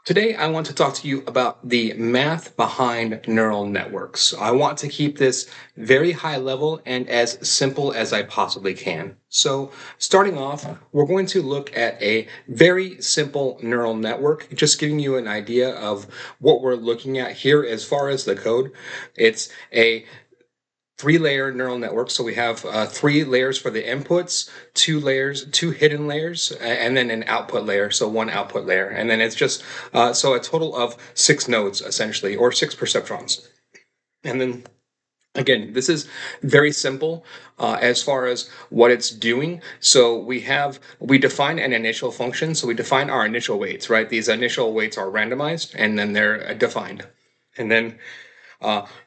Today, I want to talk to you about the math behind neural networks. I want to keep this very high level and as simple as I possibly can. So, starting off, we're going to look at a very simple neural network, just giving you an idea of what we're looking at here as far as the code. It's a three-layer neural network. So we have three layers for the inputs, two hidden layers, and then an output layer. So one output layer, and then it's just so a total of six nodes essentially, or six perceptrons. And then again, this is very simple as far as what it's doing. So we define an initial function. So we define our initial weights, right? These initial weights are randomized, and then they're defined. And then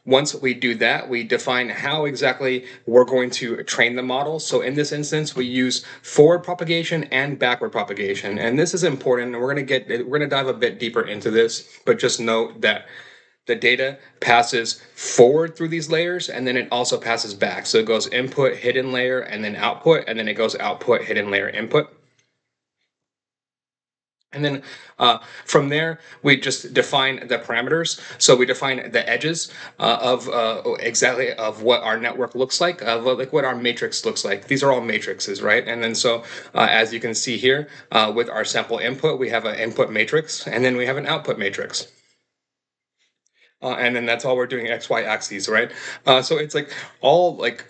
once we do that, we define how exactly we're going to train the model. So in this instance, we use forward propagation and backward propagation. And this is important, and we're going to dive a bit deeper into this, but just note that the data passes forward through these layers, and then it also passes back. So it goes input, hidden layer, and then output, and then it goes output, hidden layer, input. And then from there, we just define the parameters. So we define the edges of exactly of what our network looks like, like what our matrix looks like. These are all matrices, right? And then so as you can see here, with our sample input, we have an input matrix, and then we have an output matrix. And then that's all we're doing XY axes, right? So it's like all like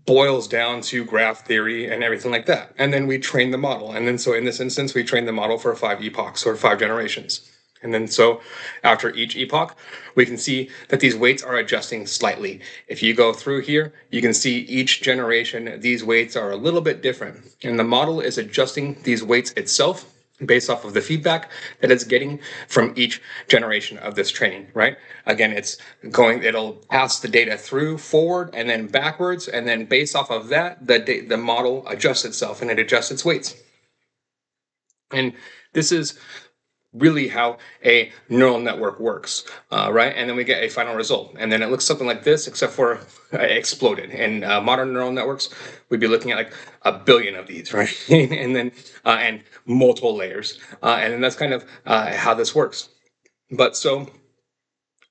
boils down to graph theory and everything like that. And then we train the model. And then so in this instance, we train the model for 5 epochs or 5 generations. And then so after each epoch, we can see that these weights are adjusting slightly. If you go through here, you can see each generation, these weights are a little bit different. And the model is adjusting these weights itself based off of the feedback that it's getting from each generation of this training, right? Again, it'll pass the data through forward and then backwards, and then based off of that, the model adjusts itself and it adjusts its weights. And this is really how a neural network works, right? And then we get a final result. And then it looks something like this, except for exploded. In modern neural networks, we'd be looking at like a billion of these, right? And then, and multiple layers. And then that's kind of how this works. But so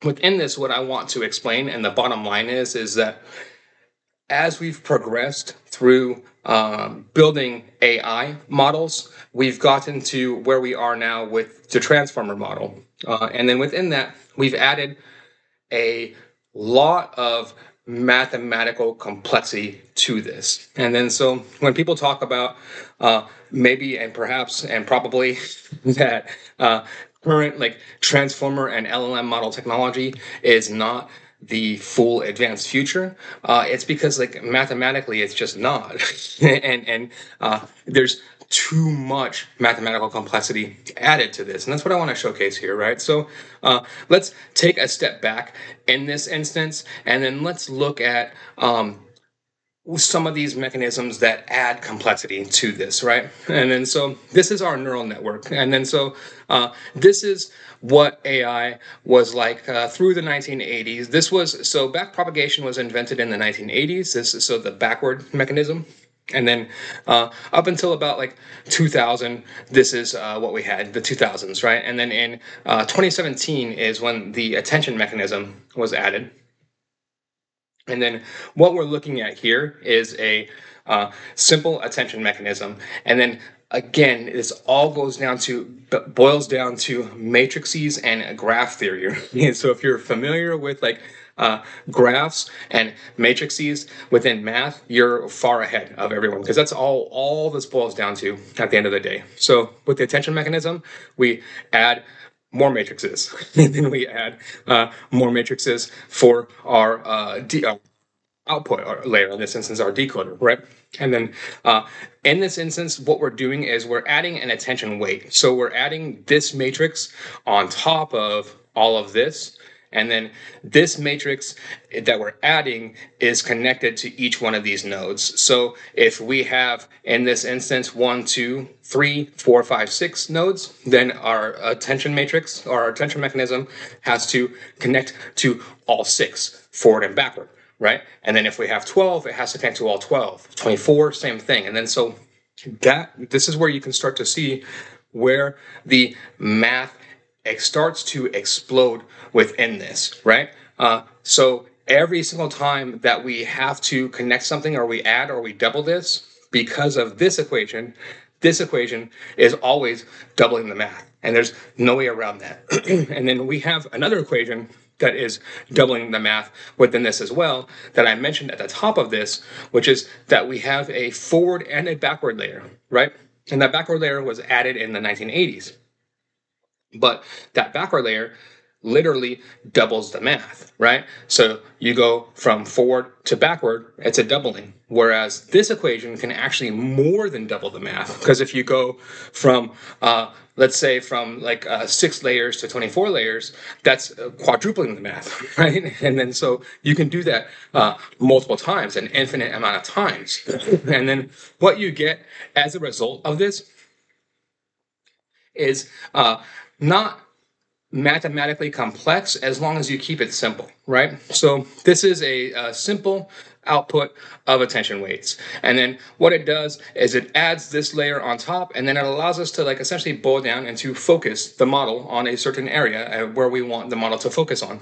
within this, what I want to explain, and the bottom line is that as we've progressed through building AI models, we've gotten to where we are now with the transformer model. And then within that, we've added a lot of mathematical complexity to this. And then so when people talk about maybe and perhaps and probably that current like transformer and LLM model technology is not the full advanced future, it's because like mathematically it's just not. And there's too much mathematical complexity added to this, and that's what I want to showcase here, right? So let's take a step back in this instance, and then let's look at some of these mechanisms that add complexity to this, right? And then so this is our neural network. And then so this is what AI was like through the 1980s. This was, so back propagation was invented in the 1980s. This is so the backward mechanism. And then up until about like 2000, this is what we had, the 2000s, right? And then in 2017 is when the attention mechanism was added. And then what we're looking at here is a simple attention mechanism. And then again, this all boils down to matrices and graph theory. And so if you're familiar with like graphs and matrices within math, you're far ahead of everyone, because that's all this boils down to at the end of the day. So with the attention mechanism, we add more matrices, and then we add more matrices for our output layer, in this instance our decoder, right? And then in this instance, what we're doing is we're adding an attention weight. So we're adding this matrix on top of all of this, and then this matrix that we're adding is connected to each one of these nodes. So if we have, in this instance, 1, 2, 3, 4, 5, 6 nodes, then our attention matrix or our attention mechanism has to connect to all 6, forward and backward, right? And then if we have 12, it has to connect to all 12. 24, same thing. And then so this is where you can start to see where the math it starts to explode within this, right? So every single time that we have to connect something, or we add or we double this, because of this equation is always doubling the math. And there's no way around that. And then we have another equation that is doubling the math within this as well, that I mentioned at the top of this, which is that we have a forward and a backward layer, right? And that backward layer was added in the 1980s. But that backward layer literally doubles the math, right? So you go from forward to backward, it's a doubling. Whereas this equation can actually more than double the math. Because if you go from, let's say from like 6 layers to 24 layers, that's quadrupling the math, right? And then so you can do that multiple times, an infinite amount of times. And then what you get as a result of this is not mathematically complex as long as you keep it simple, right? So this is a simple output of attention weights. And then what it does is it adds this layer on top, and then it allows us to like essentially boil down and to focus the model on a certain area where we want the model to focus on.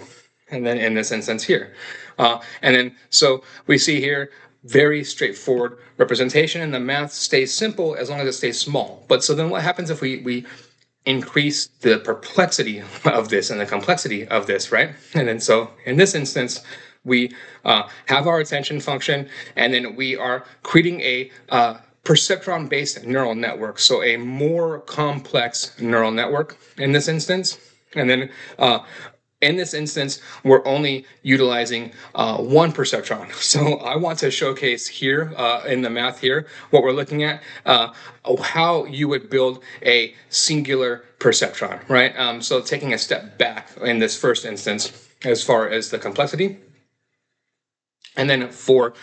And then in this instance here. And then so we see here very straightforward representation, and the math stays simple as long as it stays small. But so then what happens if we increase the perplexity of this and the complexity of this, right? And then so in this instance, we have our attention function, and then we are creating a perceptron-based neural network, so a more complex neural network in this instance. And then in this instance, we're only utilizing one perceptron. So I want to showcase here in the math here, what we're looking at, how you would build a singular perceptron, right? So taking a step back in this first instance, as far as the complexity. And then for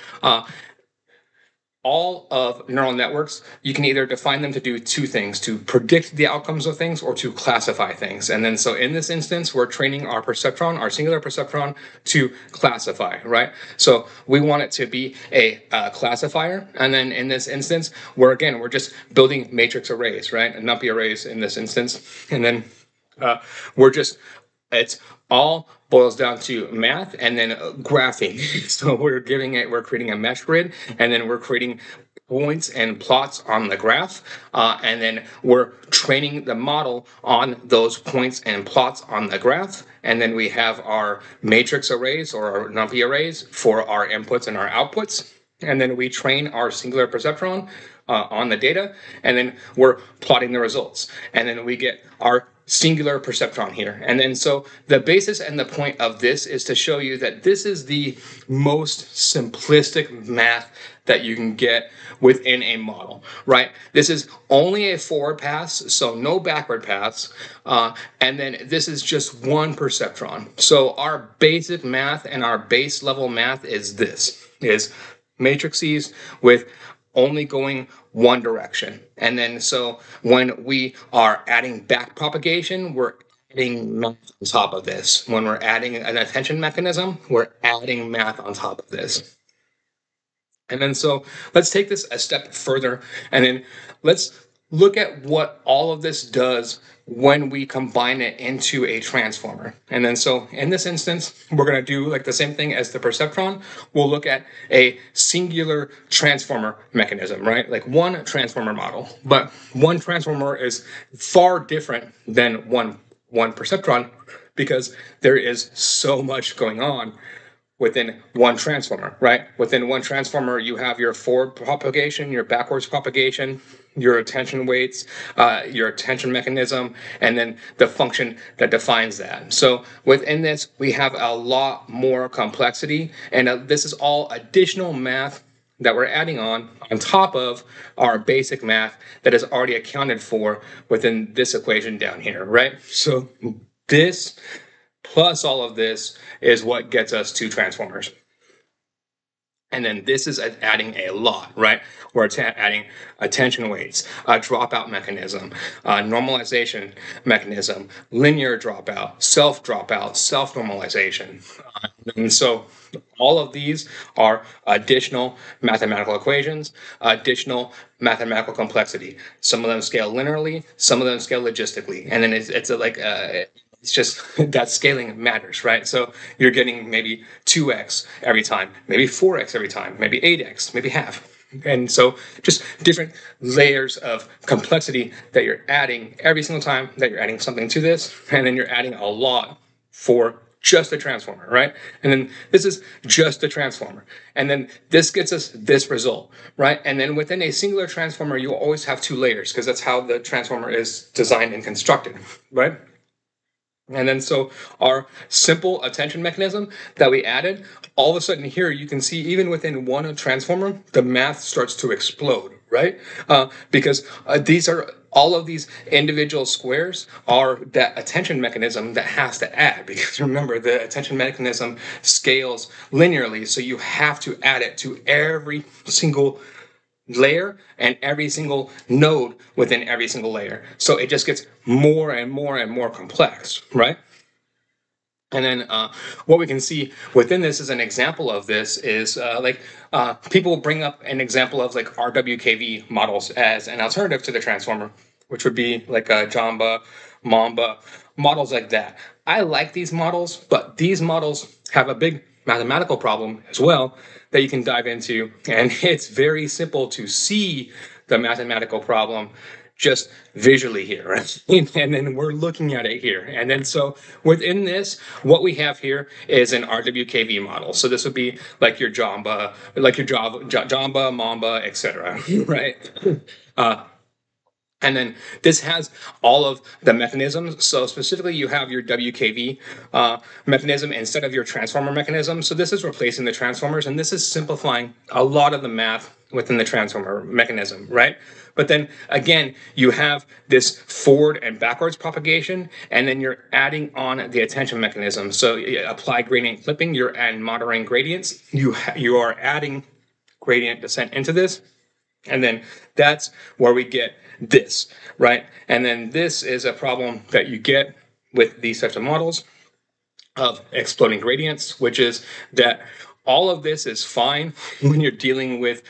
all of neural networks, you can either define them to do two things: to predict the outcomes of things or to classify things. And then so in this instance, we're training our perceptron, our singular perceptron, to classify, right? So we want it to be a classifier. And then in this instance, we're just building matrix arrays, right? And NumPy arrays in this instance. And then it's all boils down to math and then graphing. So we're creating a mesh grid, and then we're creating points and plots on the graph, and then we're training the model on those points and plots on the graph. And then we have our matrix arrays or our NumPy arrays for our inputs and our outputs. And then we train our singular perceptron on the data, and then we're plotting the results. And then we get our singular perceptron here. And then so the basis and the point of this is to show you that this is the most simplistic math that you can get within a model, right? This is only a forward pass, so no backward pass. And then this is just one perceptron. So our basic math and our base level math is matrices with only going one direction. And then so when we are adding back propagation, we're adding math on top of this. When we're adding an attention mechanism, we're adding math on top of this. And then so let's take this a step further, and then let's look at what all of this does when we combine it into a transformer. And then so in this instance, we're going to do like the same thing as the perceptron. We'll look at a singular transformer mechanism, right? Like one transformer model. But one transformer is far different than one perceptron, because there is so much going on within one transformer, right? Within one transformer, you have your forward propagation, your backwards propagation, your attention weights, your attention mechanism, and then the function that defines that. So within this, we have a lot more complexity, and this is all additional math that we're adding on top of our basic math that is already accounted for within this equation down here, right? So this plus all of this is what gets us to transformers. And then this is adding a lot, right? We're adding attention weights, a dropout mechanism, a normalization mechanism, linear dropout, self-normalization. And so all of these are additional mathematical equations, additional mathematical complexity. Some of them scale linearly, some of them scale logistically. And then it's just that scaling matters, right? So you're getting maybe 2x every time, maybe 4x every time, maybe 8x, maybe half. And so just different layers of complexity that you're adding every single time that you're adding something to this. And then you're adding a lot for just a transformer, right? And then this is just a transformer. And then this gets us this result, right? And then within a singular transformer, you always have two layers because that's how the transformer is designed and constructed, right? And then so our simple attention mechanism that we added, all of a sudden here you can see even within one transformer, the math starts to explode, right? Because these are all of these individual squares are that attention mechanism that has to add. Because remember, the attention mechanism scales linearly, so you have to add it to every single layer and every single node within every single layer. So it just gets more and more and more complex, right? And then what we can see within this as an example of this is people bring up an example of like RWKV models as an alternative to the transformer, which would be like a Jamba, Mamba, models like that. I like these models, but these models have a big mathematical problem as well that you can dive into. And it's very simple to see the mathematical problem just visually here, right? And then we're looking at it here. And then so within this, what we have here is an RWKV model. So this would be like your Jamba, Jamba, Mamba, etc. Right? And then this has all of the mechanisms. So specifically, you have your WKV mechanism instead of your transformer mechanism. So this is replacing the transformers, and this is simplifying a lot of the math within the transformer mechanism, right? But then again, you have this forward and backwards propagation, and then you're adding on the attention mechanism. So you apply gradient clipping, you're adding moderating gradients. You are adding gradient descent into this. And then that's where we get this, right? And then this is a problem that you get with these types of models of exploding gradients, which is that all of this is fine when you're dealing with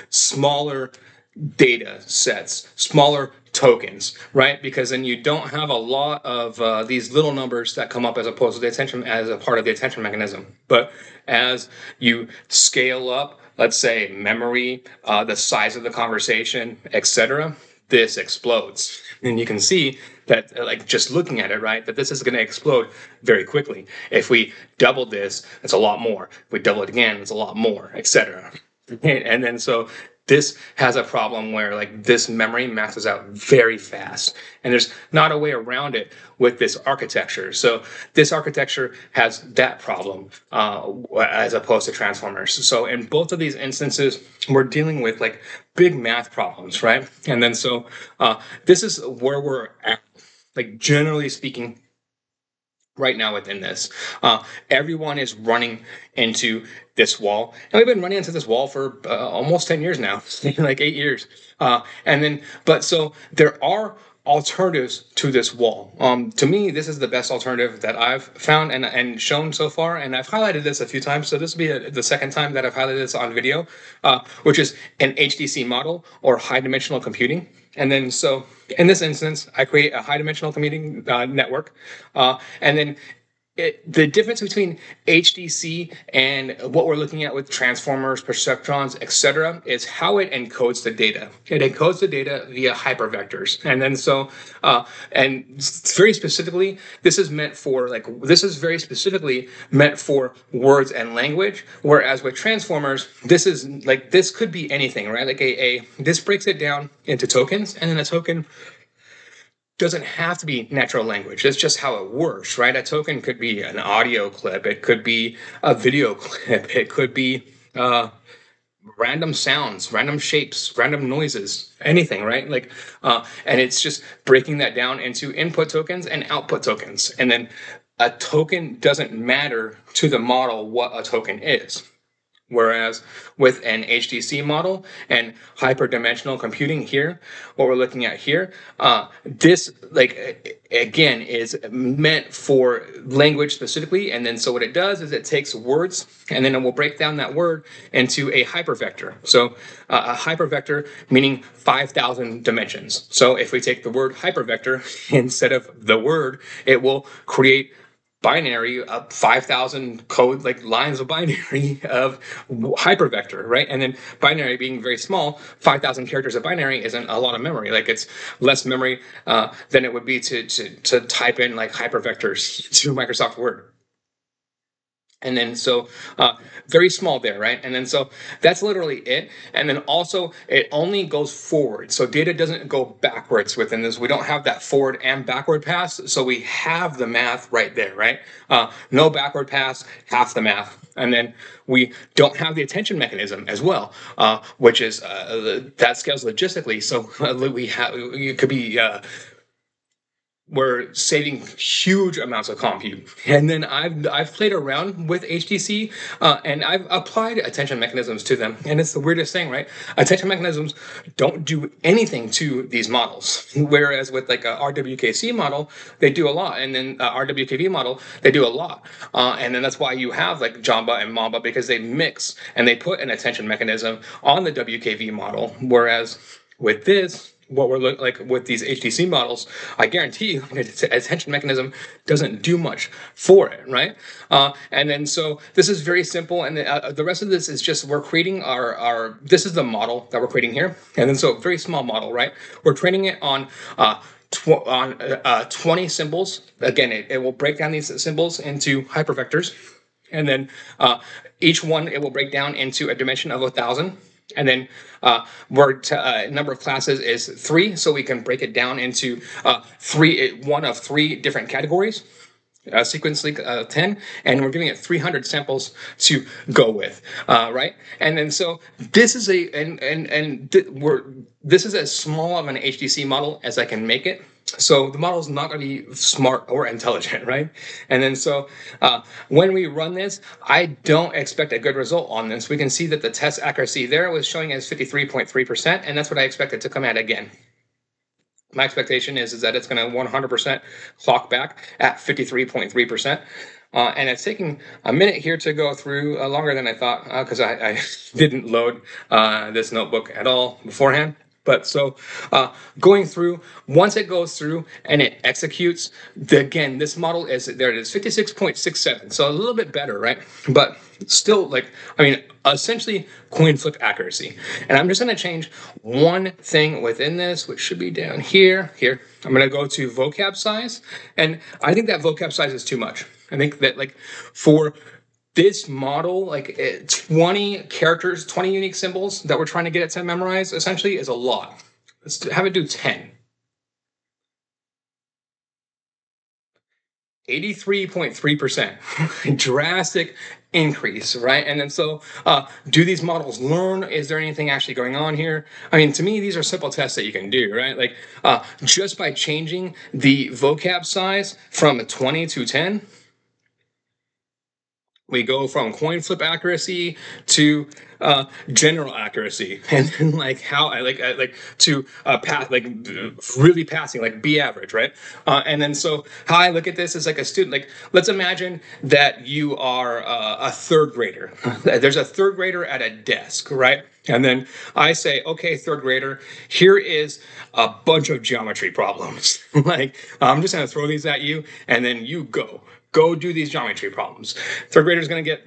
smaller data sets, smaller tokens, right? Because then you don't have a lot of these little numbers that come up as opposed to the attention as a part of the attention mechanism. But as you scale up, let's say memory, the size of the conversation, etc., this explodes. And you can see that, like just looking at it, right, that this is going to explode very quickly. If we double this, it's a lot more. If we double it again, it's a lot more, etc. And then so this has a problem where like this memory maxes out very fast, and there's not a way around it with this architecture. So this architecture has that problem as opposed to transformers. So in both of these instances, we're dealing with like big math problems, right? And then so this is where we're at, like generally speaking, right now within this. Everyone is running into this wall. And we've been running into this wall for almost 10 years now, like 8 years. But so there are alternatives to this wall. To me, this is the best alternative that I've found and shown so far. And I've highlighted this a few times. So this will be the second time that I've highlighted this on video, which is an HDC model or high dimensional computing. And then so in this instance, I create a high dimensional computing network. And then the difference between HDC and what we're looking at with transformers, perceptrons, etc., is how it encodes the data. It encodes the data via hypervectors, and then so and very specifically, this is very specifically meant for words and language. Whereas with transformers, this could be anything, right? Like this breaks it down into tokens, and then a token doesn't have to be natural language. That's just how it works, right? A token could be an audio clip. It could be a video clip. It could be random sounds, random shapes, random noises, anything, right? And it's just breaking that down into input tokens and output tokens. And then a token doesn't matter to the model what a token is. Whereas with an HDC model and hyperdimensional computing here, what we're looking at here, this again is meant for language specifically. And then so what it does is it takes words and then it will break down that word into a hypervector. So a hypervector meaning 5,000 dimensions. So if we take the word hypervector instead of the word, it will create binary 5,000 code lines of binary of hypervector, right? And then binary being very small, 5,000 characters of binary isn't a lot of memory. It's less memory than it would be to type in hypervectors to Microsoft Word. And then so very small there, right? And then so that's literally it. And then also it only goes forward. So data doesn't go backwards within this. We don't have that forward and backward pass. So we have the math right there, right? No backward pass, half the math. And then we don't have the attention mechanism as well, which is that scales logistically. So we have, it could be we're saving huge amounts of compute. And then I've played around with HTC and I've applied attention mechanisms to them. And it's the weirdest thing, right? Attention mechanisms don't do anything to these models. Whereas with a RWKC model, they do a lot. And then RWKV model, they do a lot. And then that's why you have Jamba and Mamba, because they mix and they put an attention mechanism on the WKV model. Whereas with this, what we're with these HTC models, I guarantee you, attention mechanism doesn't do much for it, right? And then so this is very simple, and the rest of this is just we're creating our. This is the model that we're creating here, and then so very small model, right? We're training it on 20 symbols. Again, it will break down these symbols into hypervectors, and then each one it will break down into a dimension of 1,000. And then number of classes is 3, so we can break it down into one of 3 different categories. Sequence link 10, and we're giving it 300 samples to go with, right? And then so this is this is as small of an HDC model as I can make it. So the model is not going to be smart or intelligent, right? And then so when we run this, I don't expect a good result on this. We can see that the test accuracy there was showing as 53.3%, and that's what I expected to come at again. My expectation is that it's going to 100% clock back at 53.3%. And it's taking a minute here to go through, longer than I thought, because I didn't load this notebook at all beforehand. But so going through, once it goes through and it executes, again, this model is, there it is, 56.67. So a little bit better, right? But still, essentially coin flip accuracy. And I'm just going to change one thing within this, which should be down here. I'm going to go to vocab size. And I think that vocab size is too much. I think that for this model, 20 characters, 20 unique symbols that we're trying to get it to memorize, essentially, is a lot. Let's have it do 10. 83.3%. Drastic increase, right? And then so do these models learn? Is there anything actually going on here? I mean, to me, these are simple tests that you can do, right? Just by changing the vocab size from 20 to 10, we go from coin flip accuracy to general accuracy, and then how I to pass, really passing, B average, right? And then so how I look at this is a student. Let's imagine that you are a third grader. There's a third grader at a desk, right? And then I say, okay, third grader, here is a bunch of geometry problems. I'm just going to throw these at you, and then you go do these geometry problems. Third grader is going to get,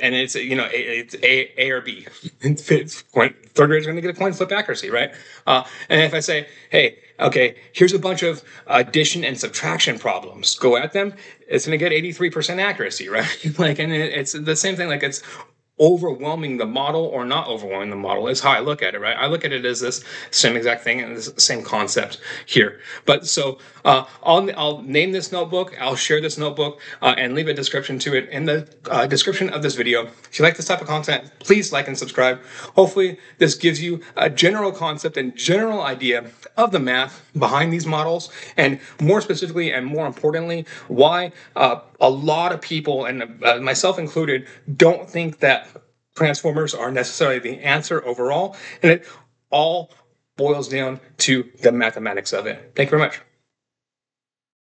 and it's it's A or B. Third grader is going to get a coin flip accuracy, right? And if I say, hey, okay, here's a bunch of addition and subtraction problems, go at them, it's going to get 83% accuracy, right? And it's the same thing. It's overwhelming the model or not overwhelming the model is how I look at it, right? I look at it as this same exact thing and this same concept here. But so I'll name this notebook, I'll share this notebook, and leave a description to it in the description of this video. If you like this type of content, please like and subscribe. Hopefully this gives you a general concept and general idea of the math behind these models, and more specifically and more importantly, why a lot of people, and myself included, don't think that transformers are necessarily the answer overall, and it all boils down to the mathematics of it. Thank you very much.